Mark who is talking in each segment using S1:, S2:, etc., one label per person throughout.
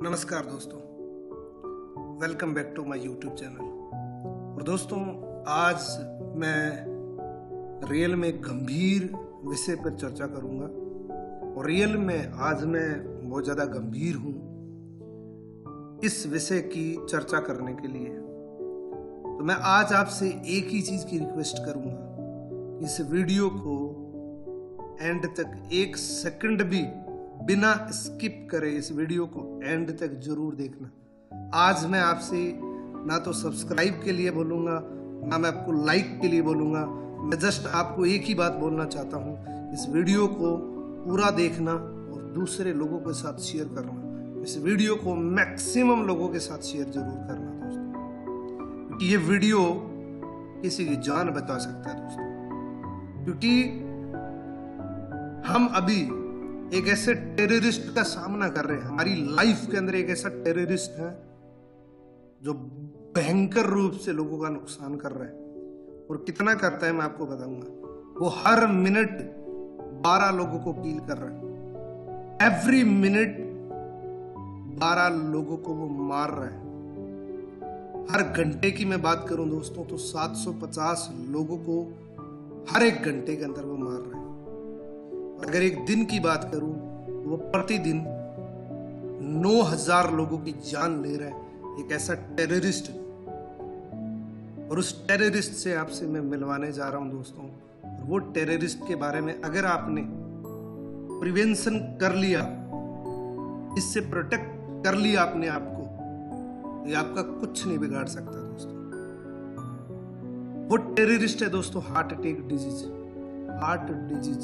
S1: नमस्कार दोस्तों, welcome back to my YouTube channel. और दोस्तों, आज मैं रियल में गंभीर विषय पर चर्चा करूंगा। और रियल में आज मैं बहुत ज़्यादा गंभीर हूं इस विषय की चर्चा करने के लिए। तो मैं आज आपसे एक ही चीज़ की रिक्वेस्ट करूंगा, इस वीडियो को एंड तक एक सेकंड भी बिना स्किप करे इस वीडियो को एंड तक जरूर देखना। आज मैं आपसे ना तो सब्सक्राइब के लिए बोलूंगा, ना मैं आपको लाइक के लिए बोलूंगा। मैं जस्ट आपको एक ही बात बोलना चाहता हूं, इस वीडियो को पूरा देखना और दूसरे लोगों के साथ शेयर करना। इस वीडियो को मैक्सिमम लोगों के साथ शेयर जरूर करना दोस्तों, क्योंकि ये वीडियो किसी की जान बचा सकता है दोस्तों। क्योंकि हम अभी एक ऐसे टेररिस्ट का सामना कर रहे हैं, हमारी लाइफ के अंदर एक ऐसा टेररिस्ट है जो भयंकर रूप से लोगों का नुकसान कर रहा है। और कितना करता है मैं आपको बताऊंगा। वो हर मिनट 12 लोगों को किल कर रहा है, एवरी मिनट 12 लोगों को वो मार रहा है। हर घंटे की मैं बात करूं दोस्तों तो 750 लोगों को हर एक घंटे के अंदर वो मार रहा है। अगर एक दिन की बात करूं तो वो प्रतिदिन 9000 लोगों की जान ले रहा है, एक ऐसा टेररिस्ट। और उस टेररिस्ट से आपसे मैं मिलवाने जा रहा हूं दोस्तों। वो टेररिस्ट के बारे में अगर आपने प्रिवेंशन कर लिया, इससे प्रोटेक्ट कर लिया अपने आप को, ये आपका कुछ नहीं बिगाड़ सकता दोस्तों। वो टेररिस्ट है दोस्तों heart attack disease. Heart disease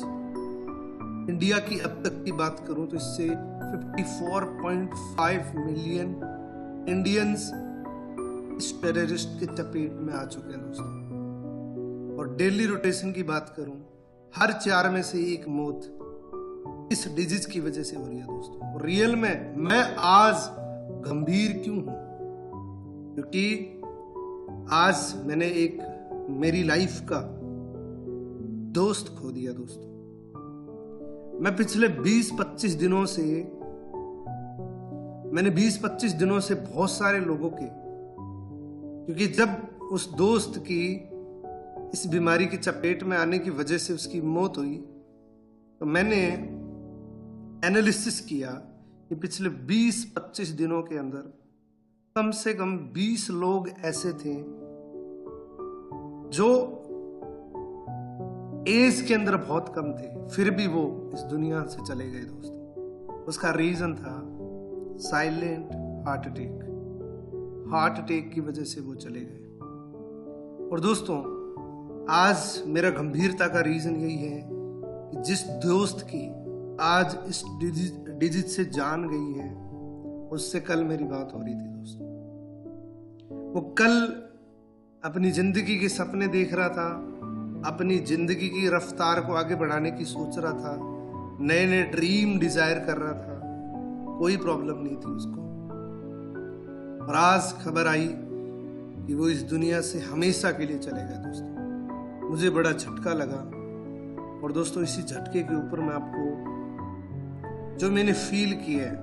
S1: India की अब तक की बात करूं तो इससे 54.5 मिलियन इंडियंस इस टेररिस्ट के चपेट में आ चुके हैं दोस्तों। और डेली रोटेशन की बात करूं, हर 4 में से 1 मौत इस डिजीज की वजह से हो रही है दोस्तों। और रियल में मैं आज गंभीर क्यों हूं? क्योंकि आज मैंने एक मेरी लाइफ का दोस्त खो दिया दोस्तों। मैं पिछले 20-25 दिनों से बहुत सारे लोगों के, क्योंकि जब उस दोस्त की इस बीमारी की चपेट में आने की वजह से उसकी मौत हुई, तो मैंने एनालिसिस किया कि पिछले 20-25 दिनों के अंदर कम से कम 20 लोग ऐसे थे जो एज के अंदर बहुत कम थे, फिर भी वो इस दुनिया से चले गए दोस्तों। उसका रीजन था silent heart attack. Heart attack की वजह से वो चले गए। और दोस्तों, आज मेरा गंभीरता का रीजन यही है कि जिस दोस्त की आज इस डिजीज से जान गई है, उससे कल मेरी बात हो रही थी दोस्तों। वो कल अपनी जिंदगी के सपने देख रहा था, अपनी जिंदगी की रफ्तार को आगे बढ़ाने की सोच रहा था, नए नए ड्रीम डिजायर कर रहा था, कोई प्रॉब्लम नहीं थी उसको। और आज खबर आई कि वो इस दुनिया से हमेशा के लिए चले गए दोस्तों। मुझे बड़ा झटका लगा। और दोस्तों, इसी झटके के ऊपर मैं आपको जो मैंने फील किया है,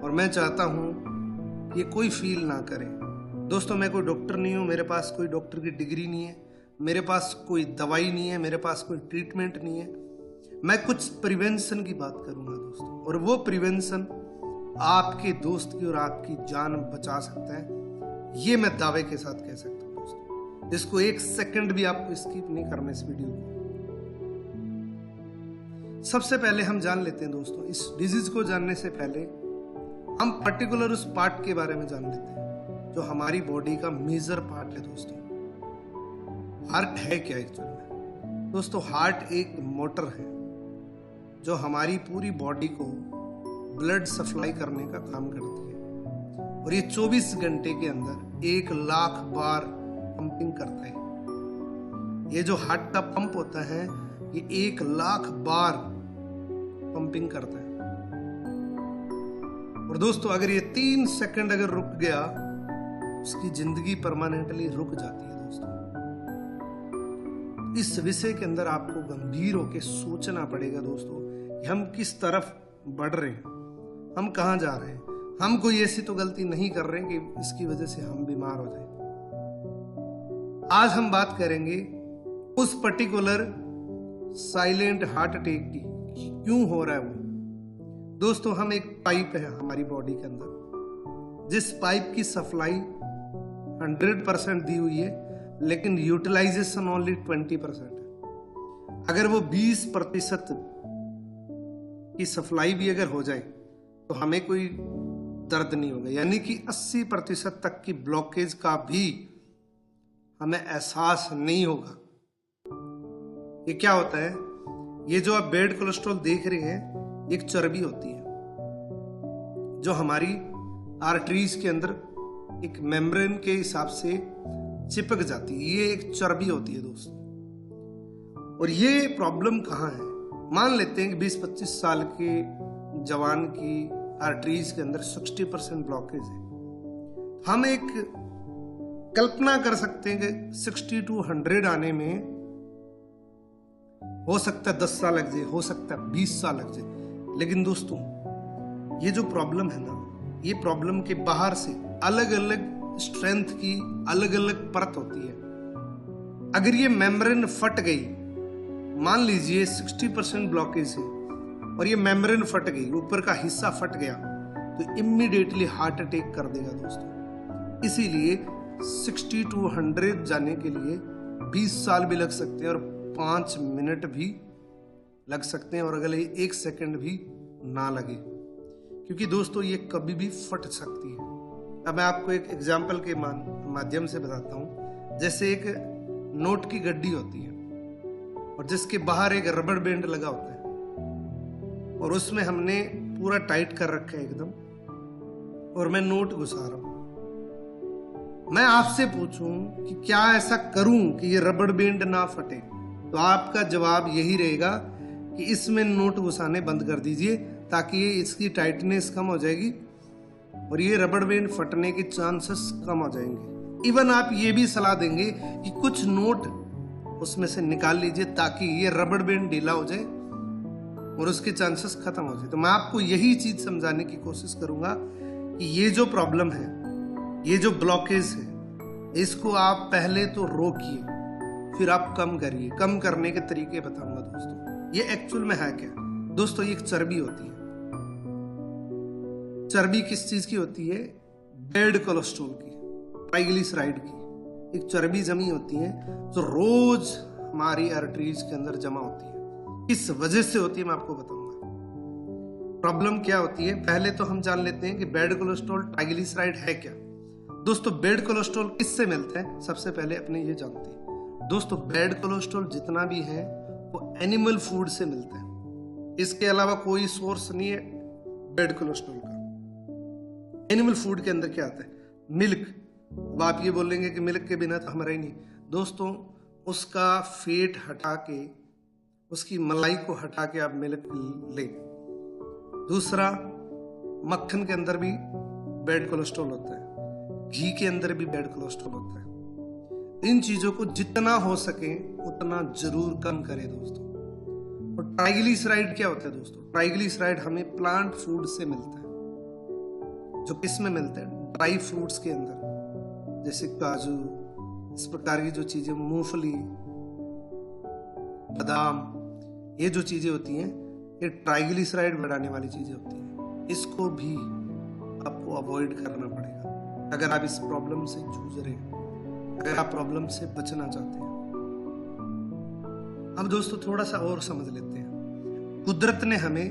S1: और मैं चाहता हूं कि ये कोई फील ना करे दोस्तों। मैं कोई डॉक्टर नहीं हूं, मेरे पास कोई डॉक्टर की डिग्री नहीं है, मेरे पास कोई दवाई नहीं है, मेरे पास कोई ट्रीटमेंट नहीं है। मैं कुछ प्रिवेंशन की बात करूंगा दोस्तों। और वो प्रिवेंशन आपके दोस्त की और आपकी जान बचा सकता है, ये मैं दावे के साथ कह सकता हूं दोस्तों। जिसको एक सेकंड भी आपको स्किप नहीं करना इस वीडियो को। सबसे पहले हम जान लेते हैं दोस्तों, इस डिजीज को जानने से पहले हम पर्टिकुलर उस पार्ट के बारे में जान लेते हैं जो हमारी बॉडी का मेजर पार्ट है दोस्तों। हार्ट है क्या एक्चुअल में दोस्तों? हार्ट एक मोटर है जो हमारी पूरी बॉडी को ब्लड सप्लाई करने का काम करती है। और ये 24 घंटे के अंदर 1 लाख बार पंपिंग करता है। ये जो हार्ट का पंप होता है, ये 1 लाख बार पंपिंग करता है। और दोस्तों, अगर ये 3 सेकंड अगर रुक गया, उसकी जिंदगी परमानेंटली रुक जाती है दोस्तों। इस विषय के अंदर आपको गंभीर होकर सोचना पड़ेगा दोस्तों कि हम किस तरफ बढ़ रहे हैं, हम कहां जा रहे हैं। हम कोई ऐसी तो गलती नहीं कर रहे कि इसकी वजह से हम बीमार हो जाए। आज हम बात करेंगे उस पर्टिकुलर साइलेंट हार्ट अटैक की, क्यों हो रहा है वो। दोस्तों, हम एक पाइप है हमारी बॉडी के अंदर, जिस पाइप की सप्लाई 100% दी हुई है, लेकिन यूटिलाइजेशन ओनली 20% है। अगर वो 20% की सप्लाई भी अगर हो जाए तो हमें कोई दर्द नहीं होगा, यानी कि 80% तक की ब्लॉकेज का भी हमें एहसास नहीं होगा। ये क्या होता है? ये जो आप बैड कोलेस्ट्रॉल देख रहे हैं, एक चर्बी होती है जो हमारी आर्टरीज के अंदर एक मेम्ब्रेन के हिसाब से चिपक जाती है। ये एक चर्बी होती है दोस्तों। और ये प्रॉब्लम कहाँ है? मान लेते हैं कि 20-25 साल के जवान की आर्टरीज के अंदर 60% ब्लॉकेज है। हम एक कल्पना कर सकते हैं कि 60 to 100 आने में हो सकता है 10 साल लग जाए, हो सकता है 20 साल लग जाए। लेकिन दोस्तों, ये जो प्रॉब्लम है ना, ये प्रॉब्लम के बाहर से अलग अलग स्ट्रेंथ की अलग अलग परत होती है। अगर ये मेम्ब्रेन फट गई, मान लीजिए 60% ब्लॉकेज है और ये मेम्ब्रेन फट गई, ऊपर का हिस्सा फट गया, तो इमीडिएटली हार्ट अटैक कर देगा दोस्तों। इसीलिए 60 to 100 जाने के लिए 20 साल भी लग सकते हैं और 5 मिनट भी लग सकते हैं, और अगले 1 सेकंड भी ना लगे, क्योंकि दोस्तों ये कभी भी फट सकती है। अब मैं आपको एक एग्जाम्पल के माध्यम से बताता हूँ। जैसे एक नोट की गड्डी होती है और जिसके बाहर एक रबड़ बैंड लगा होता है, और उसमें हमने पूरा टाइट कर रखा है एकदम, और मैं नोट घुसा रहा हूं। मैं आपसे पूछूं कि क्या ऐसा करूं कि ये रबड़ बैंड ना फटे, तो आपका जवाब यही रहेगा कि इसमें नोट घुसाने बंद कर दीजिए, ताकि ये इसकी टाइटनेस कम हो जाएगी और ये रबड़ बैंड फटने के चांसेस कम हो जाएंगे। इवन आप ये भी सलाह देंगे कि कुछ नोट उसमें से निकाल लीजिए ताकि ये रबड़ बैंड ढीला हो जाए और उसके चांसेस खत्म हो जाए। तो मैं आपको यही चीज समझाने की कोशिश करूंगा कि ये जो प्रॉब्लम है, ये जो ब्लॉकेज है, इसको आप पहले तो रोकिए, फिर आप कम करिए। कम करने के तरीके बताऊंगा दोस्तों। ये एक्चुअल में है क्या दोस्तों? ये एक चर्बी होती है। चर्बी किस चीज की होती है? बैड कोलेस्ट्रॉल की, ट्राइग्लिसराइड की। एक चर्बी जमी होती है जो रोज हमारी आर्टरीज के अंदर जमा होती है। किस वजह से होती है मैं आपको बताऊंगा। प्रॉब्लम क्या होती है, पहले तो हम जान लेते हैं कि बैड कोलेस्ट्रॉल ट्राइग्लिसराइड है क्या। दोस्तों, बैड कोलेस्ट्रॉल किससे मिलता है? सबसे पहले अपने ये जानते हैं दोस्तों, बैड कोलेस्ट्रॉल जितना भी है वो एनिमल फूड से मिलता है। इसके अलावा कोई सोर्स नहीं है बैड कोलेस्ट्रॉल का। एनिमल फूड के अंदर क्या आता है? मिल्क। अब आप ये बोलेंगे कि मिल्क के बिना तो हमारा ही नहीं। दोस्तों, उसका फेट हटा के, उसकी मलाई को हटा के आप मिल्क लें। दूसरा, मक्खन के अंदर भी बैड कोलेस्ट्रॉल होता है, घी के अंदर भी बैड कोलेस्ट्रॉल होता है। इन चीजों को जितना हो सके उतना जरूर कम करें दोस्तों। और ट्राइग्लिसराइड क्या होता है दोस्तों? ट्राइग्लिसराइड हमें प्लांट फूड से मिलता है। जो किस में मिलता है? ड्राई फ्रूट्स के अंदर, जैसे काजू, इस प्रकार की जो चीजें, मूंगफली, बादाम, ये जो चीजें होती हैं, ये ट्राइग्लिसराइड बढ़ाने वाली चीजें होती हैं। इसको भी आपको अवॉइड करना पड़ेगा अगर आप इस प्रॉब्लम से जूझ रहे हैं, अगर आप प्रॉब्लम से बचना चाहते हैं। अब दोस्तों थोड़ा सा और समझ लेते हैं। कुदरत ने हमें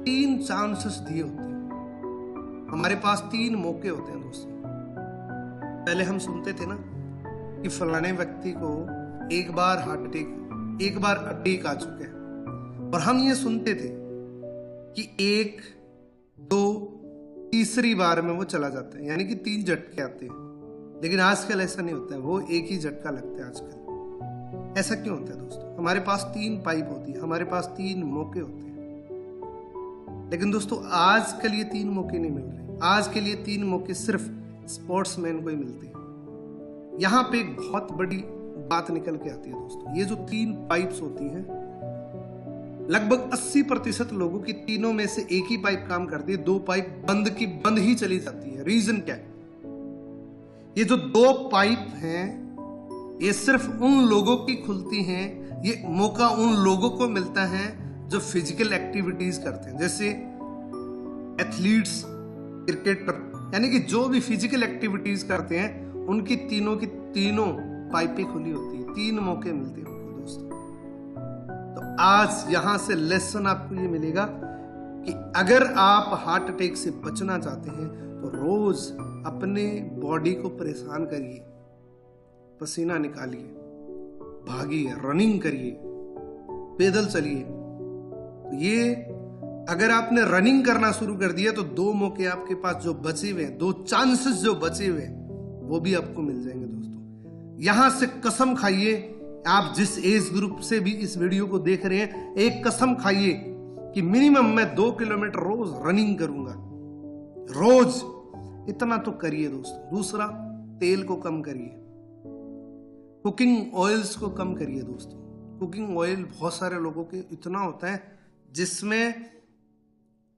S1: 3 चांसेस दिए होते हैं। हमारे पास 3 मौके होते हैं दोस्तों। पहले हम सुनते थे ना कि फलाने व्यक्ति को एक बार अटैक आ चुका है, और हम ये सुनते थे कि 1, 2, तीसरी बार में वो चला जाता है, यानी कि 3 झटके आते हैं। लेकिन आजकल ऐसा नहीं होता है, वो एक ही झटका लगता है आजकल। ऐसा क्यों होता है दोस्तों? हमारे पास 3 पाइप होती है, हमारे पास 3 मौके होते हैं। लेकिन दोस्तों आजकल ये 3 मौके नहीं मिल रहे। आज के लिए 3 मौके सिर्फ स्पोर्ट्समैन को ही मिलते हैं। यहाँ पे एक बहुत बड़ी बात निकल के आती है दोस्तों। ये जो 3 पाइप्स होती हैं, लगभग 80% लोगों की तीनों में से एक ही पाइप काम करती है, दो पाइप बंद की बंद ही चली जाती है। रीजन क्या है? ये जो दो पाइप हैं, ये सिर्फ उन लोगों की खुलती हैं, ये मौका उन लोगों को मिलता है जो फिजिकल एक्टिविटीज करते हैं, जैसे एथलीट्स, क्रिकेटर, यानी कि जो भी फिजिकल एक्टिविटीज करते हैं उनकी तीनों पाइपें खुली होती है, 3 मौके मिलते हैं उनको दोस्तों। तो आज यहां से लेसन आपको ये मिलेगा कि अगर आप हार्ट अटैक से बचना चाहते हैं तो रोज अपने बॉडी को परेशान करिए, पसीना निकालिए, भागिए, रनिंग करिए, पैदल चलिए। तो ये अगर आपने रनिंग करना शुरू कर दिया तो 2 मौके आपके पास जो बचे हुए हैं, 2 चांसेस जो बचे हुए हैं, वो भी आपको मिल जाएंगे दोस्तों। यहां से कसम खाइए, आप जिस एज ग्रुप से भी इस वीडियो को देख रहे हैं, एक कसम खाइए कि मिनिमम मैं 2 किलोमीटर रोज रनिंग करूंगा। रोज इतना तो करिए दोस्तों। दूसरा, तेल को कम करिए, कुकिंग ऑयल्स को कम करिए दोस्तों। कुकिंग ऑयल बहुत सारे लोगों के इतना होता है जिसमें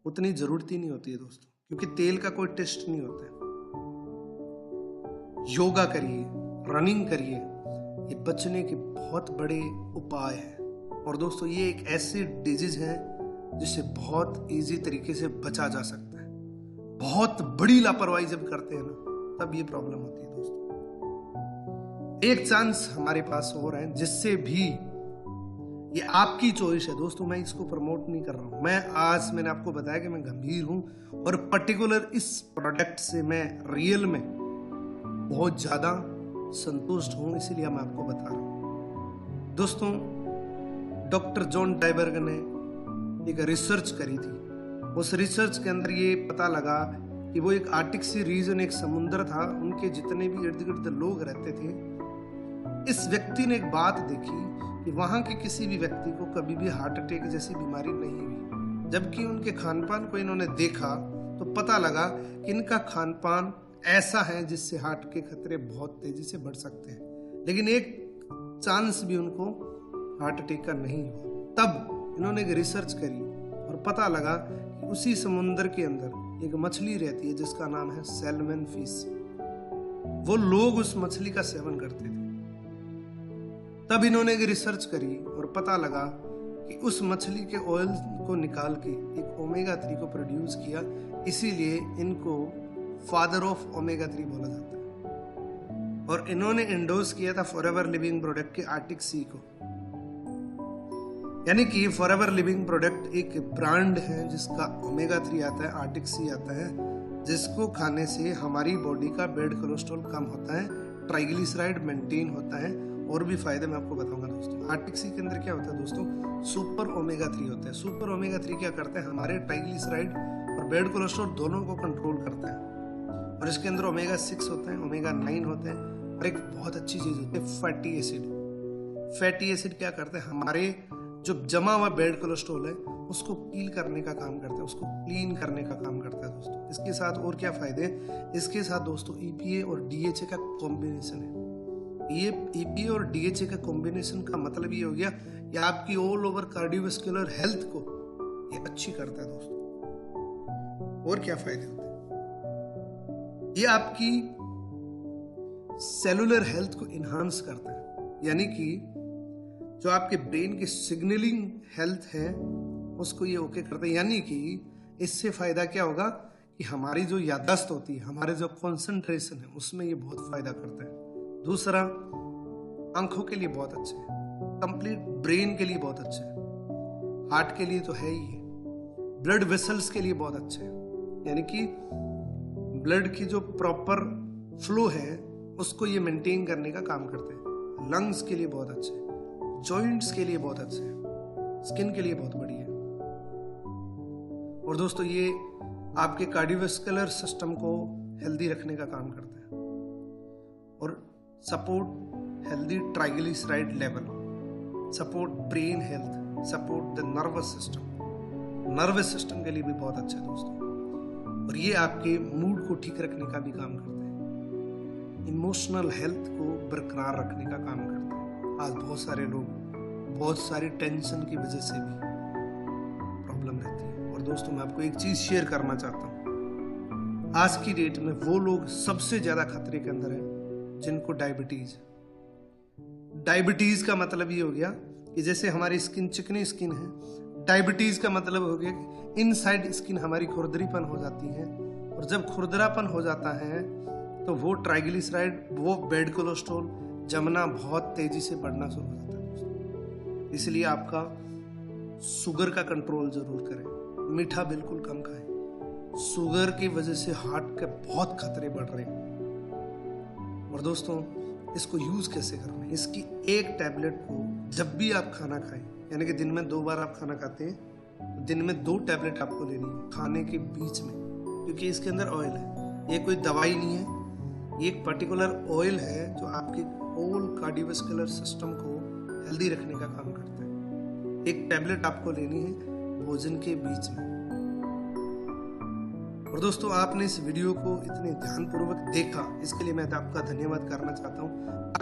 S1: उतनी जरूरत ही नहीं होती है दोस्तों, क्योंकि तेल का कोई टेस्ट नहीं होता है। योगा करिए, रनिंग करिए, ये बचने के बहुत बड़े उपाय हैं। और दोस्तों ये एक ऐसी डिजीज है जिससे बहुत इजी तरीके से बचा जा सकता है। बहुत बड़ी लापरवाही जब करते हैं ना, तब ये प्रॉब्लम होती है दोस्तों। एक चांस हमारे पास और है जिससे भी, ये आपकी चॉइस है दोस्तों, मैं इसको प्रमोट नहीं कर रहा हूं। मैंने आपको बताया कि मैं गंभीर हूं और पर्टिकुलर इस प्रोडक्ट से मैं रियल में बहुत ज्यादा संतुष्ट हूं, इसीलिए मैं आपको बता रहा हूं दोस्तों। डॉक्टर जॉन डाइबर्ग ने एक रिसर्च करी थी। उस रिसर्च के अंदर ये पता लगा कि वो एक आर्टिक सी रीजन, एक समुद्र था, उनके जितने भी इर्द गिर्द लोग रहते थे, इस व्यक्ति ने एक बात देखी कि वहां के किसी भी व्यक्ति को कभी भी हार्ट अटैक जैसी बीमारी नहीं हुई। जबकि उनके खानपान को इन्होंने देखा तो पता लगा कि इनका खानपान ऐसा है जिससे हार्ट के खतरे बहुत तेजी से बढ़ सकते हैं, लेकिन एक चांस भी उनको हार्ट अटैक का नहीं हुआ। तब इन्होंने एक रिसर्च करी और पता लगा कि उसी समुद्र के अंदर एक मछली रहती है जिसका नाम है सैल्मन फिश। वो लोग उस मछली का सेवन करते थे। तब इन्होंने एक रिसर्च करी और पता लगा कि उस मछली के ऑयल को निकाल के एक ओमेगा 3 को प्रोड्यूस किया, इसीलिए इनको फादर ऑफ ओमेगा 3 बोला जाता है। और इन्होंने एंडोर्स किया था फॉरएवर लिविंग प्रोडक्ट के आर्टिक सी को। यानी कि फॉरएवर लिविंग प्रोडक्ट एक ब्रांड है जिसका ओमेगा 3 आता है, आर्टिक सी आता है, जिसको खाने से हमारी बॉडी का बैड कोलेस्ट्रॉल कम होता है, ट्राइग्लिसराइड मेंटेन होता है, और भी फायदे मैं आपको बताऊंगा दोस्तों। आर्टिक सी के अंदर क्या होता है दोस्तों, सुपर ओमेगा 3 होता है। सुपर ओमेगा 3 क्या करता है, हमारे ट्राइग्लिसराइड और बैड कोलेस्ट्रॉल दोनों को कंट्रोल करता है। और इसके अंदर ओमेगा 6 होता है, ओमेगा 9 होते हैं, और एक बहुत अच्छी चीज होती है फैटी एसिड। फैटी एसिड क्या करते हैं, हमारे जो जमा हुआ बैड कोलेस्ट्रॉल है उसको पील करने का काम करता है, उसको क्लीन करने का काम करता है दोस्तों। इसके साथ और क्या फायदे, इसके साथ दोस्तों ईपीए और डीएचए का कॉम्बिनेशन है। ये ईपीए और डीएचए का कॉम्बिनेशन का मतलब ये हो गया कि आपकी ऑल ओवर कार्डियोवास्कुलर हेल्थ को ये अच्छी करता है दोस्तों। और क्या फायदे होते हैं, ये आपकी सेलुलर हेल्थ को इन्हांस करता है, यानी कि जो आपके ब्रेन की सिग्नलिंग हेल्थ है उसको ये ओके करता है। यानी कि इससे फायदा क्या होगा कि हमारी जो याददाश्त होती है, हमारे जो कंसंट्रेशन है, उसमें ये बहुत फायदा करता है। दूसरा, आंखों के लिए बहुत अच्छा है, कंप्लीट ब्रेन के लिए बहुत अच्छा है, हार्ट के लिए तो है ही है, ब्लड वेसल्स के लिए बहुत अच्छा है, यानी कि ब्लड की जो प्रॉपर फ्लो है उसको ये मेंटेन करने का काम करते हैं। लंग्स के लिए बहुत अच्छा है, जॉइंट्स के लिए बहुत अच्छा है, स्किन के लिए बहुत बढ़िया है। और दोस्तों ये आपके कार्डियोवास्कुलर सिस्टम को हेल्दी रखने का काम करता है और support healthy triglyceride level, support brain health, support the nervous system के लिए भी बहुत अच्छा है दोस्तों। और ये आपके मूड को ठीक रखने का भी काम करता है, इमोशनल हेल्थ को बरकरार रखने का काम करता है। आज बहुत सारे लोग बहुत सारी टेंशन की वजह से भी दोस्तों मैं आपको एक चीज शेयर करना चाहता हूँ। आज की डेट में वो लोग सबसे ज्यादा खतरे के अंदर हैं जिनको डायबिटीज का मतलब ये हो गया कि जैसे हमारी स्किन चिकनी स्किन है, डायबिटीज का मतलब हो गया कि इनसाइड स्किन हमारी खुरदरीपन हो जाती है, और जब खुरदरापन हो जाता है तो वो ट्राइग्लिसराइड, वो बैड कोलेस्ट्रॉल जमना बहुत तेजी से बढ़ना शुरू हो जाता है दोस्तों। इसलिए आपका शुगर का कंट्रोल जरूर करें, मीठा बिल्कुल कम खाएं। शुगर की वजह से हार्ट के बहुत खतरे बढ़ रहे हैं। और दोस्तों इसको यूज कैसे करना है, इसकी एक टैबलेट को जब भी आप खाना खाएं, यानी कि दिन में 2 बार आप खाना खाते हैं तो दिन में 2 टैबलेट आपको लेनी है खाने के बीच में, क्योंकि इसके अंदर ऑयल है। ये कोई दवाई नहीं है, ये एक पर्टिकुलर ऑयल है जो आपके होल कार्डियोवास्कुलर सिस्टम को हेल्दी रखने का काम करता है। एक टैबलेट आपको लेनी है भोजन के बीच में। और दोस्तों आपने इस वीडियो को इतने ध्यानपूर्वक देखा, इसके लिए मैं आपका धन्यवाद करना चाहता हूँ।